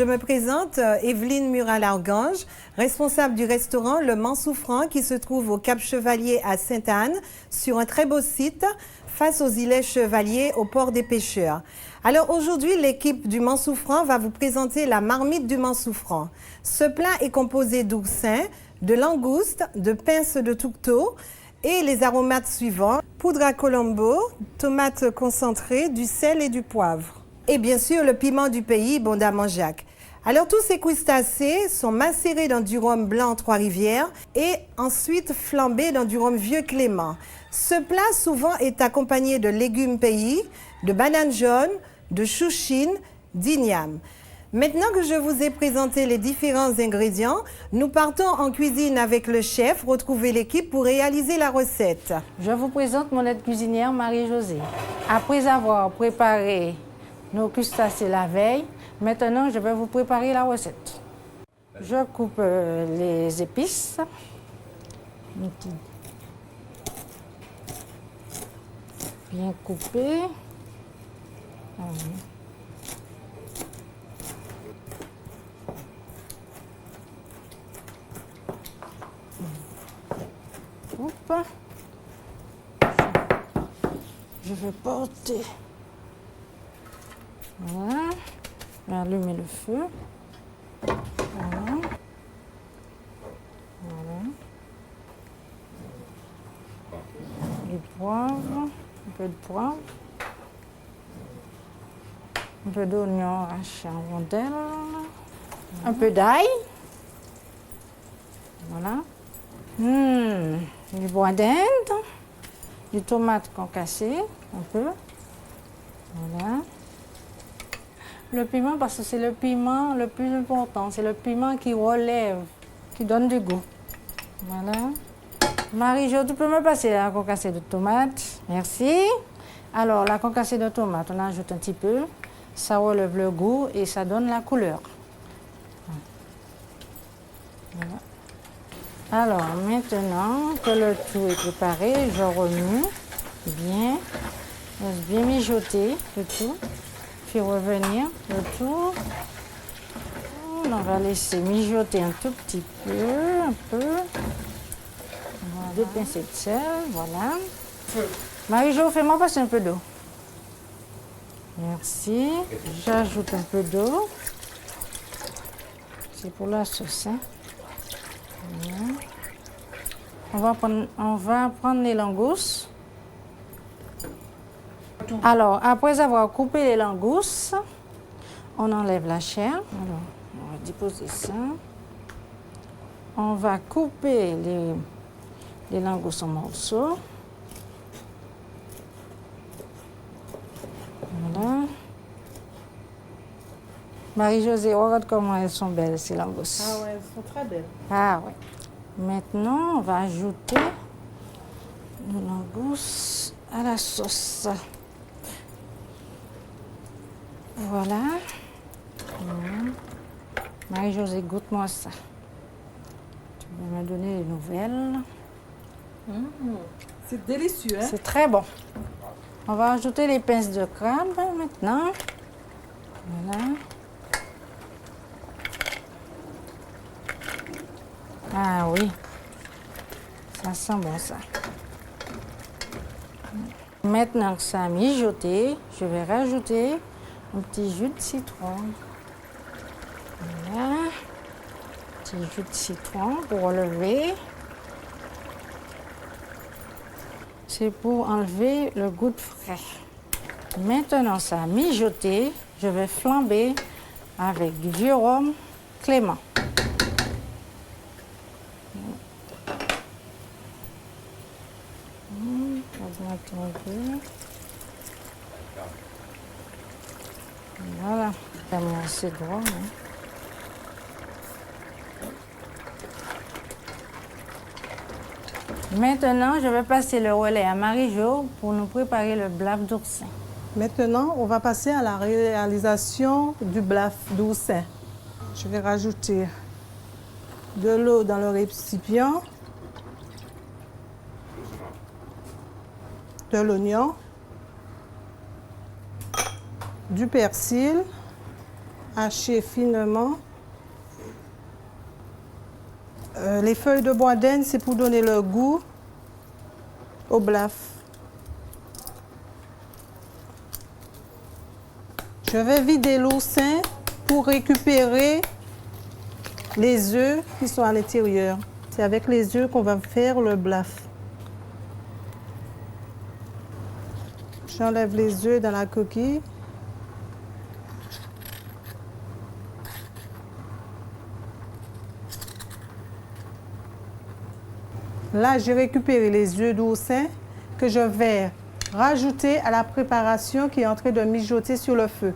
Je me présente, Evelyne Murat-Largange, responsable du restaurant Le Mansoufran qui se trouve au Cap Chevalier à Sainte-Anne, sur un très beau site face aux îlets Chevaliers au port des pêcheurs. Alors aujourd'hui, l'équipe du Mansoufran va vous présenter la marmite du Mansoufran. Ce plat est composé d'oursin, de langoustes, de pinces de tourteau et les aromates suivants: poudre à colombo, tomates concentrées, du sel et du poivre. Et bien sûr, le piment du pays, Bonda Manjac. Alors, tous ces crustacés sont macérés dans du rhum blanc Trois-Rivières et ensuite flambés dans du rhum Vieux Clément. Ce plat, souvent, est accompagné de légumes pays, de bananes jaunes, de chouchines, d'igname. Maintenant que je vous ai présenté les différents ingrédients, nous partons en cuisine avec le chef, retrouver l'équipe pour réaliser la recette. Je vous présente mon aide cuisinière Marie-Josée. Après avoir préparé nos crustacés la veille, maintenant je vais vous préparer la recette. Je coupe les épices. Bien coupé. Oups. Je vais porter. Voilà. Je vais allumer le feu. Voilà. Voilà. Du poivre, un peu de poivre. Un peu d'oignon haché en rondelles. Un peu d'ail. Voilà. Du bois d'Inde. Du tomate concassé, un peu. Voilà. Le piment, parce que c'est le piment le plus important. C'est le piment qui relève, qui donne du goût. Voilà. Marie-Jo, tu peux me passer la concassée de tomate? Merci. Alors, la concassée de tomate, on ajoute un petit peu. Ça relève le goût et ça donne la couleur. Voilà. Alors, maintenant que le tout est préparé, je remue bien. Laisse bien mijoter le tout. Puis revenir le tout. On va laisser mijoter un tout petit peu, un peu. Voilà. 2 pincées de sel, voilà. Marie-Jo, fais-moi passer un peu d'eau. Merci. J'ajoute un peu d'eau. C'est pour la sauce, hein. Voilà. On va prendre les langoustes. Alors, après avoir coupé les langoustes, on enlève la chair. Alors, on va déposer ça. On va couper les langoustes en morceaux. Voilà. Marie-Josée, regarde comment elles sont belles, ces langoustes. Ah ouais, elles sont très belles. Ah ouais. Maintenant, on va ajouter nos langoustes à la sauce. Voilà. Marie-Josée, goûte-moi ça. Tu vas me donner les nouvelles. C'est délicieux, hein? C'est très bon. On va ajouter les pinces de crabe maintenant. Voilà. Ah oui. Ça sent bon ça. Maintenant que ça a mijoté, je vais rajouter un petit jus de citron. Voilà. Petit jus de citron pour relever. C'est pour enlever le goût de frais. Maintenant, ça a mijoté. Je vais flamber avec du vieux rhum Clément. Voilà, ça m'a assez droit. Hein. Maintenant, je vais passer le relais à Marie-Jo pour nous préparer le blaf d'oursin. Maintenant, on va passer à la réalisation du blaf d'oursin. Je vais rajouter de l'eau dans le récipient, de l'oignon, du persil, hacher finement. Les feuilles de bois d'Inde, c'est pour donner le goût au blaf. Je vais vider l'oursin pour récupérer les œufs qui sont à l'intérieur. C'est avec les œufs qu'on va faire le blaf. J'enlève les œufs dans la coquille. Là, j'ai récupéré les œufs d'oursin que je vais rajouter à la préparation qui est en train de mijoter sur le feu.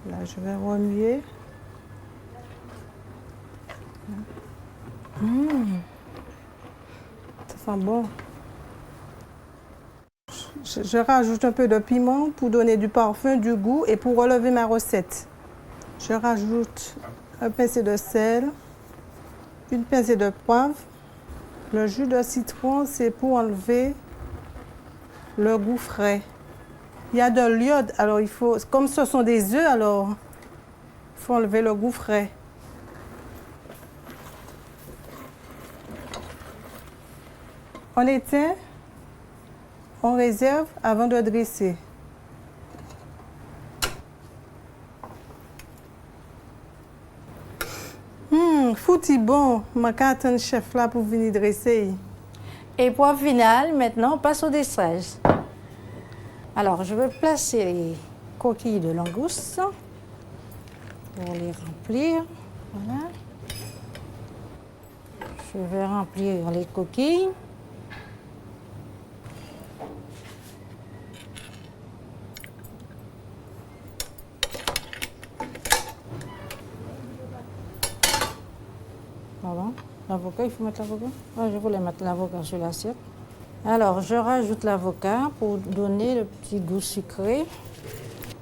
Là, je vais remuer. Ça sent bon. Je rajoute un peu de piment pour donner du parfum, du goût et pour relever ma recette. Je rajoute un pincé de sel, une pincée de poivre. Le jus de citron, c'est pour enlever le goût frais. Il y a de l'iode, alors il faut, comme ce sont des œufs, alors il faut enlever le goût frais. On éteint, on réserve avant de dresser. Fouti bon, ma carte un chef là pour venir dresser. Épreuve finale, maintenant on passe au desserrage. Alors je vais placer les coquilles de langouste pour les remplir. Voilà. Je vais remplir les coquilles. Voilà. L'avocat, il faut mettre l'avocat? Ouais, je voulais mettre l'avocat sur l'assiette. Alors, je rajoute l'avocat pour donner le petit goût sucré.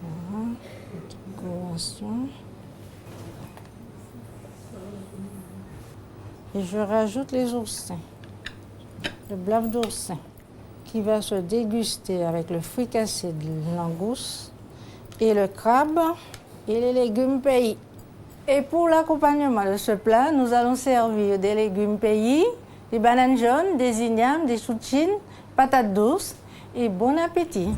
Voilà, petite coloration. Et je rajoute les oursins, le blaf d'oursin, qui va se déguster avec le fricassé de langouste et le crabe et les légumes pays. Et pour l'accompagnement de ce plat, nous allons servir des légumes pays, des bananes jaunes, des ignames, des choux de Chine, patates douces et bon appétit!